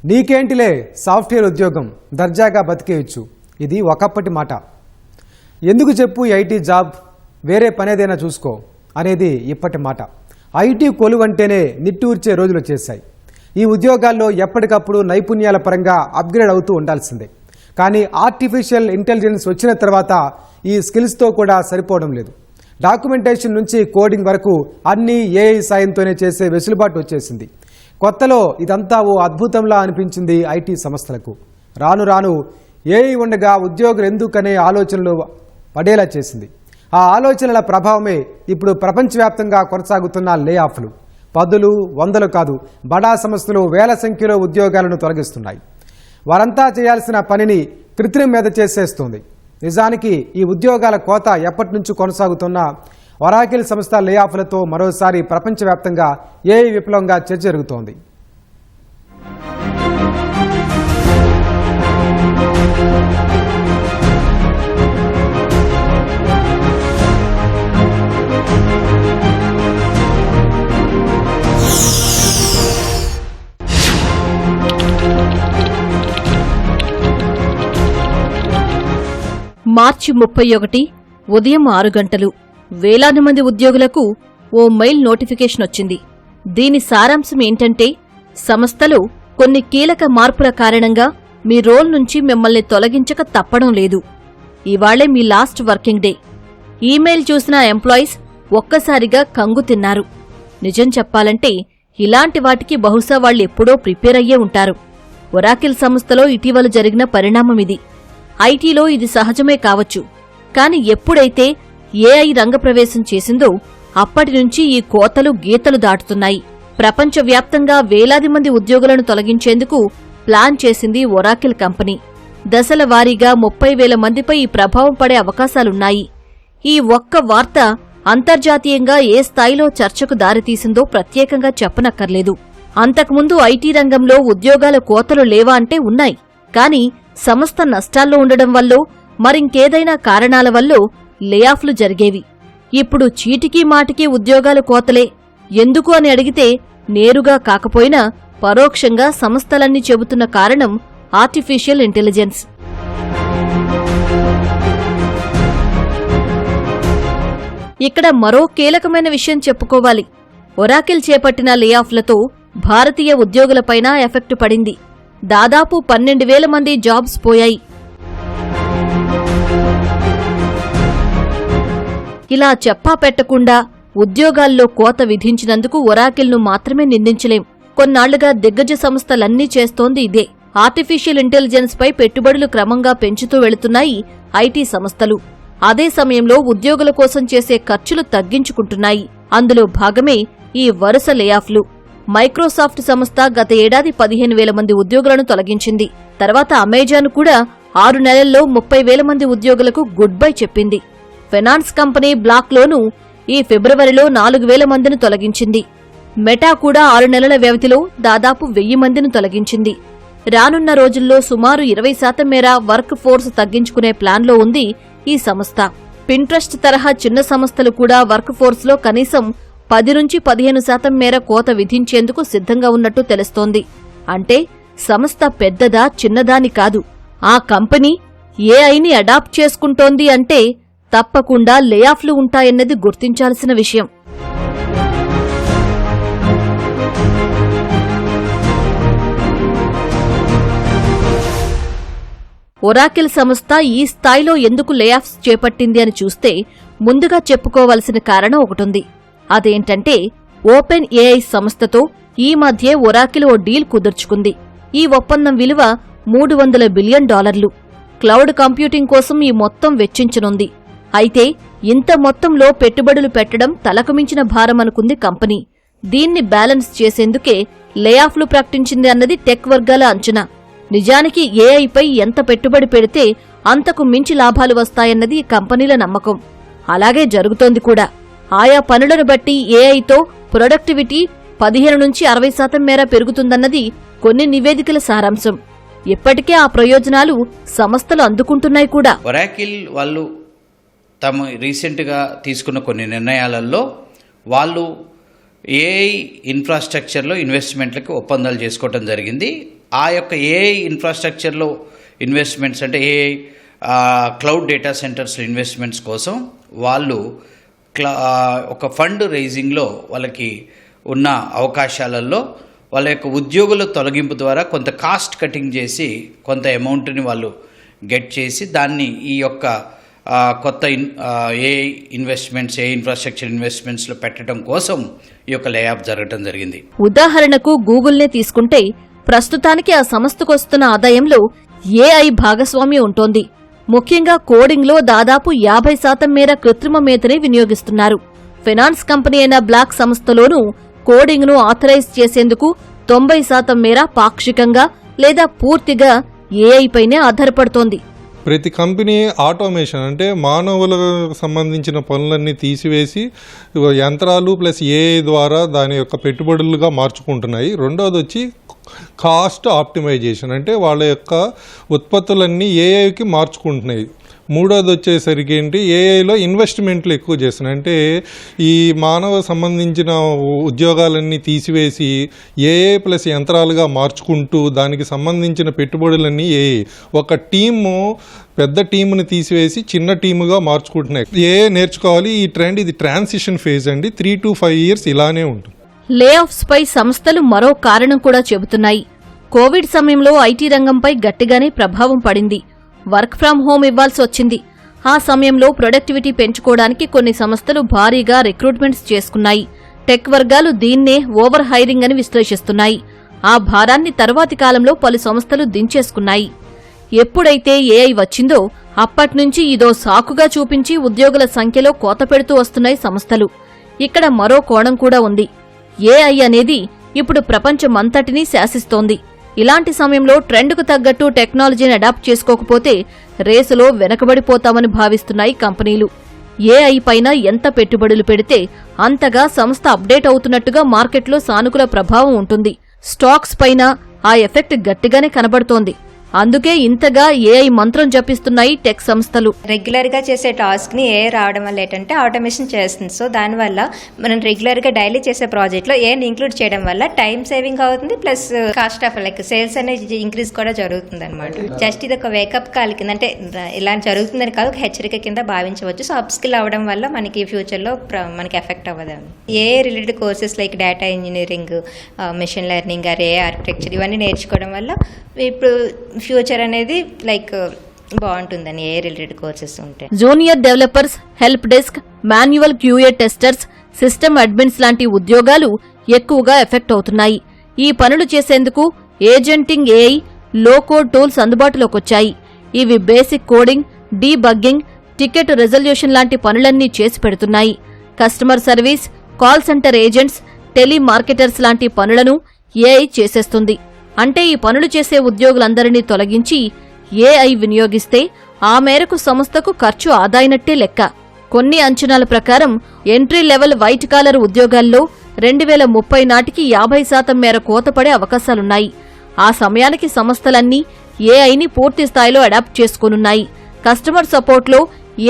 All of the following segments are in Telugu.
నీకేంటిలే సాఫ్ట్వేర్ ఉద్యోగం దర్జాగా బతికేయచ్చు, ఇది ఒకప్పటి మాట. ఎందుకు చెప్పు ఐటీ జాబ్, వేరే పనేదైనా చూసుకో అనేది ఇప్పటి మాట. ఐటీ కొలువంటేనే నిట్టూర్చే రోజులు వచ్చేసాయి. ఈ ఉద్యోగాల్లో ఎప్పటికప్పుడు నైపుణ్యాల పరంగా అప్గ్రేడ్ అవుతూ ఉండాల్సిందే. కానీ ఆర్టిఫిషియల్ ఇంటెలిజెన్స్ వచ్చిన తర్వాత ఈ స్కిల్స్తో కూడా సరిపోవడం లేదు. డాక్యుమెంటేషన్ నుంచి కోడింగ్ వరకు అన్నీ ఏఐ సాయంతోనే చేసే వెసులుబాటు వచ్చేసింది. కొత్తలో ఇదంతా ఓ అద్భుతంలా అనిపించింది ఐటీ సంస్థలకు. రాను రాను ఏఐ ఉండగా ఉద్యోగులు ఎందుకనే ఆలోచనలు పడేలా చేసింది. ఆ ఆలోచనల ప్రభావమే ఇప్పుడు ప్రపంచవ్యాప్తంగా కొనసాగుతున్న లే ఆఫ్లు. పదులు వందలు కాదు, బడా సంస్థలు వేల సంఖ్యలో ఉద్యోగాలను తొలగిస్తున్నాయి. వారంతా చేయాల్సిన పనిని కృత్రిమ మీద చేసేస్తుంది. నిజానికి ఈ ఉద్యోగాల కోత ఎప్పటి నుంచి కొనసాగుతున్నా ఒరాకిల్ సంస్థ లే ఆఫ్లతో మరోసారి ప్రపంచవ్యాప్తంగా ఏఐ విప్లవంగా చర్చ జరుగుతోంది. మార్చి 31 ఉదయం 6 గంటలు. వేలాది మంది ఉద్యోగులకు ఓ మెయిల్ నోటిఫికేషన్ వచ్చింది. దీని సారాంశం ఏంటంటే, సంస్థలో కొన్ని కీలక మార్పుల కారణంగా మీ రోల్ నుంచి మిమ్మల్ని తొలగించక తప్పడం లేదు. ఇవాళే మీ లాస్ట్ వర్కింగ్ డే. ఈమెయిల్ చూసిన ఎంప్లాయీస్ ఒక్కసారిగా కంగు తిన్నారు. నిజం చెప్పాలంటే ఇలాంటి వాటికి బహుశా వాళ్ళెప్పుడో ప్రిపేర్ అయ్యే ఉంటారు. ఒరాకిల్ సంస్థలో ఇటీవల జరిగిన పరిణామమిది. ఐటీలో ఇది సహజమే కావచ్చు, కాని ఎప్పుడైతే ఏఐ రంగప్రవేశం చేసిందో అప్పటినుంచి ఈ కోతలు గీతలు దాటుతున్నాయి. ప్రపంచవ్యాప్తంగా వేలాది మంది ఉద్యోగులను తొలగించేందుకు ప్లాన్ చేసింది ఒరాకిల్ కంపెనీ. దశల వారీగా 30,000 మందిపై ఈ ప్రభావం పడే అవకాశాలున్నాయి. ఈ ఒక్క వార్త అంతర్జాతీయంగా ఏ స్థాయిలో చర్చకు దారితీసిందో ప్రత్యేకంగా చెప్పనక్కర్లేదు. అంతకుముందు ఐటీ రంగంలో ఉద్యోగాల కోతలు లేవా అంటే ఉన్నాయి. కాని సంస్థ నష్టాల్లో ఉండడం వల్లో మరింకేదైనా కారణాల వల్లో లేఆఫ్లు జరిగేవి. ఇప్పుడు చీటికీ మాటికీ ఉద్యోగాల కోతలే. ఎందుకు అని అడిగితే నేరుగా కాకపోయినా పరోక్షంగా సంస్థలన్నీ చెబుతున్న కారణం ఆర్టిఫిషియల్ ఇంటెలిజెన్స్. ఇక్కడ మరో కీలకమైన విషయం చెప్పుకోవాలి. ఒరాకిల్ చేపట్టిన లేఆఫ్లతో భారతీయ ఉద్యోగులపైన ఎఫెక్టు పడింది. దాదాపు 12,000 మంది జాబ్స్ పోయాయి. ఇలా చెప్పా పెట్టకుండా ఉద్యోగాల్లో కోత విధించినందుకు ఒరాకిల్ను మాత్రమే నిందించలేం. కొన్నాళ్లుగా దిగ్గజ సంస్థలన్నీ చేస్తోంది ఇదే. ఆర్టిఫిషియల్ ఇంటెలిజెన్స్ పై పెట్టుబడులు క్రమంగా పెంచుతూ వెళుతున్నాయి ఐటీ సంస్థలు. అదే సమయంలో ఉద్యోగుల కోసం చేసే ఖర్చులు తగ్గించుకుంటున్నాయి. అందులో భాగమే ఈ వరుస లేఆఫ్లు. మైక్రోసాఫ్ట్ సంస్థ గత ఏడాది 15,000 మంది ఉద్యోగులను తొలగించింది. తర్వాత అమెజాన్ కూడా 6 నెలల్లో 30,000 మంది ఉద్యోగులకు గుడ్ బై చెప్పింది. ఫైనాన్స్ కంపెనీ బ్లాక్లోనూ ఈ ఫిబ్రవరిలో 4,000 మందిని తొలగించింది. మెటా కూడా 6 నెలల వ్యవధిలో దాదాపు 1,000 మందిని తొలగించింది. రానున్న రోజుల్లో సుమారు 20% మేర వర్క్ ఫోర్స్ తగ్గించుకునే ప్లాన్లో ఉంది ఈ సంస్థ. పింట్రెస్ట్ తరహా చిన్న సంస్థలు కూడా వర్క్ ఫోర్స్లో కనీసం 10 నుంచి 15% మేర కోత విధించేందుకు సిద్ధంగా ఉన్నట్టు తెలుస్తోంది. అంటే సంస్థ పెద్దదా చిన్నదాని కాదు, ఆ కంపెనీ ఏఐని అడాప్ట్ చేసుకుంటోంది అంటే తప్పకుండా లేఆఫ్లు ఉంటాయన్నది గుర్తించాల్సిన విషయం. ఒరాకిల్ సంస్థ ఈ స్థాయిలో ఎందుకు లేఆఫ్స్ చేపట్టింది అని చూస్తే ముందుగా చెప్పుకోవలసిన కారణం ఒకటుంది. అదేంటంటే ఓపెన్ ఏఐ సంస్థతో ఈ మధ్యే ఒరాకిల్ ఓ డీల్ కుదుర్చుకుంది. ఈ ఒప్పందం విలువ $300 బిలియన్. క్లౌడ్ కంప్యూటింగ్ కోసం ఈ మొత్తం వెచ్చించనుంది. అయితే ఇంత మొత్తంలో పెట్టుబడులు పెట్టడం తలకుమించిన భారమనుకుంది కంపెనీ. దీన్ని బ్యాలెన్స్ చేసేందుకే లేఆఫ్లు ప్రకటించింది అన్నది టెక్ వర్గాల అంచనా. నిజానికి ఏఐపై ఎంత పెట్టుబడి పెడితే అంతకు మించి లాభాలు వస్తాయన్నది కంపెనీల నమ్మకం. అలాగే జరుగుతోంది కూడా. ఆయా పనులను బట్టి ఏఐతో ప్రొడక్టివిటీ 15 నుంచి 60% మేర పెరుగుతుందన్నది కొన్ని నివేదికల సారాంశం. ఇప్పటికే ఆ ప్రయోజనాలు సంస్థలు అందుకుంటున్నాయి కూడా. ఒరాకిల్ వాళ్ళు తమ రీసెంట్గా తీసుకున్న కొన్ని నిర్ణయాలలో వాళ్ళు ఏఐ ఇన్ఫ్రాస్ట్రక్చర్లో ఇన్వెస్ట్మెంట్లకి ఒప్పందాలు చేసుకోవడం జరిగింది. ఆ యొక్క ఏఐ ఇన్ఫ్రాస్ట్రక్చర్లో ఇన్వెస్ట్మెంట్స్ అంటే AI cloud data centres investments కోసం వాళ్ళు ఒక ఫండ్ రైజింగ్లో వాళ్ళకి ఉన్న అవకాశాలలో వాళ్ళ యొక్క ఉద్యోగుల తొలగింపు ద్వారా కొంత కాస్ట్ కటింగ్ చేసి కొంత అమౌంట్ని వాళ్ళు గెట్ చేసి దాన్ని ఈ యొక్క కొత్త ఏఐ ఇన్వెస్ట్మెంట్స్ ఏఐ ఇన్ఫ్రాస్ట్రక్చర్ ఇన్వెస్ట్మెంట్స్లో పెట్టడం కోసం ఈ యొక్క లేఆఫ్ జరగడం జరిగింది. ఉదాహరణకు గూగుల్నే తీసుకుంటే ప్రస్తుతానికి ఆ సంస్థకు వస్తున్న ఆదాయంలో ఏఐ భాగస్వామ్యం ఉంటోంది. ముఖ్యంగా కోడింగ్లో దాదాపు 50% మేర కృత్రిమ మేధనే వినియోగిస్తున్నారు. ఫైనాన్స్ కంపెనీ అయిన బ్లాక్ సంస్థలోనూ కోడింగ్ను ఆథరైజ్ చేసేందుకు 90% మేర పాక్షికంగా లేదా పూర్తిగా ఏఐ పైనే ఆధారపడుతోంది. ప్రతి కంపెనీ ఆటోమేషన్ అంటే మానవులకు సంబంధించిన పనులన్నీ తీసివేసి యంత్రాలు ప్లస్ ఏఐ ద్వారా దాని యొక్క పెట్టుబడులుగా మార్చుకుంటున్నాయి. రెండోది వచ్చి కాస్ట్ ఆప్టిమైజేషన్ అంటే వాళ్ళ యొక్క ఉత్పత్తులన్నీ ఏఐకి మార్చుకుంటున్నాయి. మూడోది వచ్చేసరికి ఏంటి, ఏఐలో ఇన్వెస్ట్మెంట్లు ఎక్కువ చేస్తున్నాయి. అంటే ఈ మానవ సంబంధించిన ఉద్యోగాలన్నీ తీసివేసి ఏఐ ప్లస్ యంత్రాలుగా మార్చుకుంటూ దానికి సంబంధించిన పెట్టుబడులన్నీ ఏఐ ఒక టీము పెద్ద టీముని తీసివేసి చిన్న టీముగా మార్చుకుంటున్నాయి. ఏఐ నేర్చుకోవాలి. ఈ ట్రెండ్ ఇది ట్రాన్సిషన్ ఫేజ్ అండి. 3 to 5 years ఇలానే ఉంటుంది. లేఆఫ్స్ పై సంస్థలు మరో కారణం కూడా చెబుతున్నాయి. కోవిడ్ సమయంలో ఐటీ రంగంపై గట్టిగానే ప్రభావం పడింది. వర్క్ ఫ్రం హోం ఇవ్వాల్సి వచ్చింది. ఆ సమయంలో ప్రొడక్టివిటీ పెంచుకోవడానికి కొన్ని సంస్థలు భారీగా రిక్రూట్మెంట్స్ చేసుకున్నాయి. టెక్ వర్గాలు దీన్నే ఓవర్ హైరింగ్ అని విశ్లేషిస్తున్నాయి. ఆ భారాన్ని తర్వాతి కాలంలో పలు సంస్థలు దించేసుకున్నాయి. ఎప్పుడైతే ఏఐ వచ్చిందో అప్పట్నుంచి ఇదో సాకుగా చూపించి ఉద్యోగుల సంఖ్యలో కోత పెడుతూ వస్తున్నాయి సంస్థలు. ఇక్కడ మరో కోణం కూడా ఉంది. ఏఐ అనేది ఇప్పుడు ప్రపంచమంతటినీ శాసిస్తోంది. ఇలాంటి సమయంలో ట్రెండ్కు తగ్గట్టు టెక్నాలజీని అడాప్ట్ చేసుకోకపోతే రేసులో వెనకబడిపోతామని భావిస్తున్నాయి కంపెనీలు. ఏఐ పైన ఎంత పెట్టుబడులు పెడితే అంతగా సంస్థ అప్డేట్ అవుతున్నట్టుగా మార్కెట్లో సానుకూల ప్రభావం ఉంటుంది. స్టాక్స్ పైన ఆ ఎఫెక్ట్ గట్టిగానే కనబడుతోంది. అందుకే ఇంతగా ఏఐ మంత్రం జపిస్తున్నాయి టెక్ సంస్థలు. రెగ్యులర్ గా చేసే టాస్క్ ని ఏఐ రావడం వల్ల ఏంటంటే ఆటోమేషన్ చేస్తుంది. సో దానివల్ల మనం రెగ్యులర్ గా డైలీ చేసే ప్రాజెక్ట్ లో ఏఐని ఇంక్లూడ్ చేయడం వల్ల టైం సేవింగ్ అవుతుంది, plus cost of like sales అనేది ఇంక్రీజ్ కూడా జరుగుతుంది అనమాట. జస్ట్ ఇది ఒక వేకప్ కాల్ కింద, అంటే ఇలా జరుగుతుందని కాదు, ఒక హెచ్చరిక కింద భావించవచ్చు. సో అప్ స్కిల్ అవడం వల్ల మనకి ఫ్యూచర్ లో మనకి ఎఫెక్ట్ అవ్వదు. AI related courses like data engineering, machine learning, AI architecture ఇవన్నీ నేర్చుకోవడం వల్ల ఇప్పుడు ఫ్యూచర్ అనేది లైక్ బాగుంటుందని ఏ రిలేటెడ్ కోర్సెస్ ఉంటాయి. Junior developers, help desk, manual QA testers, system admins లాంటి ఉద్యోగాలు ఎక్కువగా ఎఫెక్ట్ అవుతున్నాయి. ఈ పనులు చేసేందుకు agentic AI, low code tools అందుబాటులోకొచ్చాయి. ఇవి basic coding, debugging, ticket resolution లాంటి పనులన్నీ చేసి పెడుతున్నాయి. Customer service, call center agents, telemarketers లాంటి పనులను ఏఐ చేసేస్తుంది. అంటే ఈ పనులు చేసే ఉద్యోగులందరినీ తొలగించి ఏఐ వినియోగిస్తే ఆ మేరకు సంస్థకు ఖర్చు ఆదాయినట్టే లెక్క. కొన్ని అంచనాల ప్రకారం ఎంట్రీ లెవెల్ వైట్ కాలర్ ఉద్యోగాల్లో 2030 నాటికి 50% మేర కోతపడే అవకాశాలున్నాయి. ఆ సమయానికి సంస్థలన్నీ ఏఐని పూర్తి స్థాయిలో అడాప్ట్ చేసుకోనున్నాయి. కస్టమర్ సపోర్ట్లో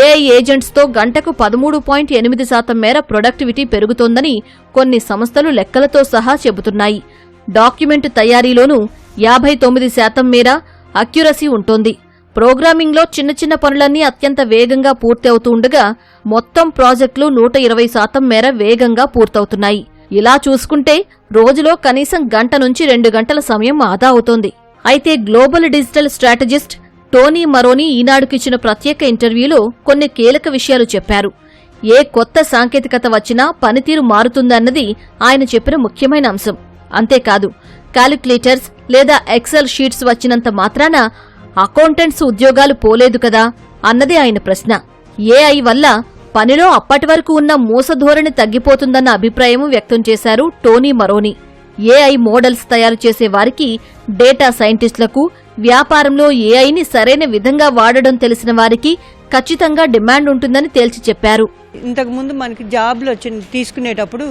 ఏఐ ఏజెంట్స్తో గంటకు 13.8% మేర ప్రొడక్టివిటీ పెరుగుతోందని కొన్ని సంస్థలు లెక్కలతో సహా చెబుతున్నాయి. డాక్యుమెంట్ తయారీలోనూ 59% మేర అక్యురసీ ఉంటోంది. ప్రోగ్రామింగ్లో చిన్న చిన్న పనులన్నీ అత్యంత వేగంగా పూర్తి అవుతూ ఉండగా మొత్తం ప్రాజెక్టులు 120% మేర వేగంగా పూర్తవుతున్నాయి. ఇలా చూసుకుంటే రోజులో కనీసం గంట నుంచి 2 గంటల సమయం ఆదా అవుతోంది. అయితే గ్లోబల్ డిజిటల్ స్ట్రాటజిస్ట్ టోనీ మరోనీ ఈనాడుకిచ్చిన ప్రత్యేక ఇంటర్వ్యూలో కొన్ని కీలక విషయాలు చెప్పారు. ఏ కొత్త సాంకేతికత వచ్చినా పనితీరు మారుతుందన్నది ఆయన చెప్పిన ముఖ్యమైన అంశం. అంతేకాదు, క్యాలిక్యులేటర్స్ లేదా ఎక్సెల్ షీట్స్ వచ్చినంత మాత్రాన అకౌంటెంట్స్ ఉద్యోగాలు పోలేదు కదా అన్నది ఆయన ప్రశ్న. ఏఐ వల్ల పనిలో అప్పటి వరకు ఉన్న మూసధోరణి తగ్గిపోతుందన్న అభిప్రాయం వ్యక్తం చేశారు టోనీ మరోనీ. ఏఐ మోడల్స్ తయారు చేసే వారికి, డేటా సైంటిస్టులకు, వ్యాపారంలో ఏఐని సరైన విధంగా వాడడం తెలిసిన వారికి ఖచ్చితంగా డిమాండ్ ఉంటుందని తేల్చి చెప్పారు. ఇంతకుముందు మనకి జాబ్లు తీసుకునేటప్పుడు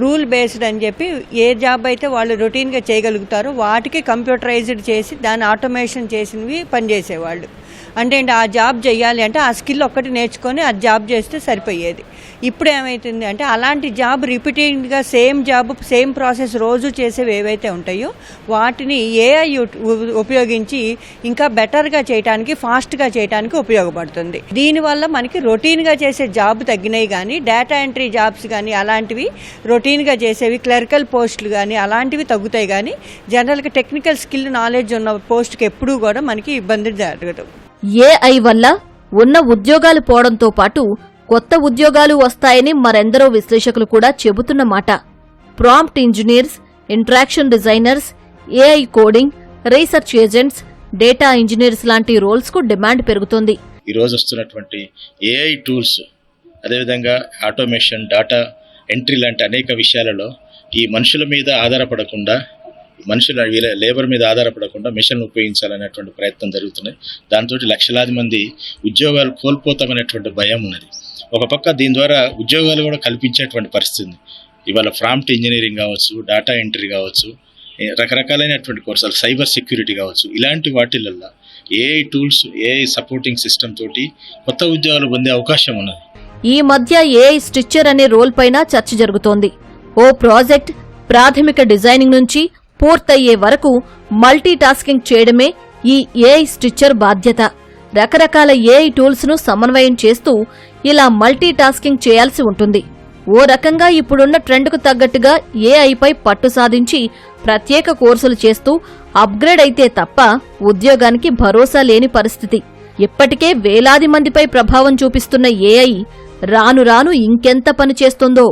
రూల్ బేస్డ్ అని చెప్పి ఏ జాబ్ అయితే వాళ్ళు రొటీన్గా చేయగలుగుతారో వాటికి కంప్యూటరైజ్డ్ చేసి దాన్ని ఆటోమేషన్ చేసినవి పనిచేసేవాళ్ళు. అంటే ఆ జాబ్ చేయాలి అంటే ఆ స్కిల్ ఒక్కటి నేర్చుకొని ఆ జాబ్ చేస్తే సరిపోయేది. ఇప్పుడు ఏమవుతుంది అంటే అలాంటి జాబ్ రిపీటెడ్గా సేమ్ జాబ్ సేమ్ ప్రాసెస్ రోజు చేసేవి ఏవైతే ఉంటాయో వాటిని ఏఐ ఉపయోగించి ఇంకా బెటర్గా చేయడానికి, ఫాస్ట్గా చేయడానికి ఉపయోగపడుతుంది. దీనివల్ల మనకి రొటీన్గా చేసే జాబ్ తగ్గినాయి కానీ డేటా ఎంట్రీ జాబ్స్ కానీ అలాంటివి రొటీన్గా చేసేవి, క్లరికల్ పోస్టులు కానీ అలాంటివి తగ్గుతాయి కానీ జనరల్గా టెక్నికల్ స్కిల్ నాలెడ్జ్ ఉన్న పోస్ట్కి ఎప్పుడూ కూడా మనకి ఇబ్బంది జరగదు. ఏఐ వల్ల ఉన్న ఉద్యోగాలు పోవడంతో పాటు కొత్త ఉద్యోగాలు వస్తాయని మరెందరో విశ్లేషకులు కూడా చెబుతున్న మాట. Prompt engineers, interaction designers, AI coding, research agents, data engineers లాంటి రోల్స్కు డిమాండ్ పెరుగుతోంది. ఈరోజు వస్తున్నటువంటి ఏఐ టూల్స్, అదేవిధంగా ఆటోమేషన్, డేటా ఎంట్రీ లాంటి అనేక విషయాలలో ఈ మనుషుల మీద ఆధారపడకుండా, మనుషుల లేబర్ మీద ఆధారపడకుండా మిషన్లు ఉపయోగించాలనేటువంటి ప్రయత్నం జరుగుతున్నాయి. దాంతో లక్షలాది మంది ఉద్యోగాలు కోల్పోతామనేటువంటి భయం ఉన్నది. ఒక పక్క దీని ద్వారా ఉద్యోగాలు కూడా కల్పించేటువంటి పరిస్థితి. ఇవాళ ప్రాంప్ట్ ఇంజనీరింగ్ కావచ్చు, డేటా ఎంట్రీ కావచ్చు, రకరకాలైనటువంటి కోర్సులు, సైబర్ సెక్యూరిటీ కావచ్చు, ఇలాంటి వాటిలల్లో AI tools, AI supporting system తోటి కొత్త ఉద్యోగాలు పొందే అవకాశం ఉన్నది. ఈ మధ్య ఏఐ స్టిచ్చర్ అనే రోల్ పైన చర్చ జరుగుతోంది. ఓ ప్రాజెక్ట్ ప్రాథమిక డిజైనింగ్ నుంచి పూర్తయ్యే వరకు మల్టీ టాస్కింగ్ చేయడమే ఈ ఏఐ స్టిచ్చర్ బాధ్యత. రకరకాల ఏఐ టూల్స్ ను సమన్వయం చేస్తూ ఇలా మల్టీ టాస్కింగ్ చేయాల్సి ఉంటుంది. ఓ రకంగా ఇప్పుడున్న ట్రెండ్కు తగ్గట్టుగా ఏఐపై పట్టు సాధించి ప్రత్యేక కోర్సులు చేస్తూ అప్గ్రేడ్ అయితే తప్ప ఉద్యోగానికి భరోసా లేని పరిస్థితి. ఇప్పటికే వేలాది మందిపై ప్రభావం చూపిస్తున్న ఏఐ రాను రాను ఇంకెంత పని చేస్తుందో.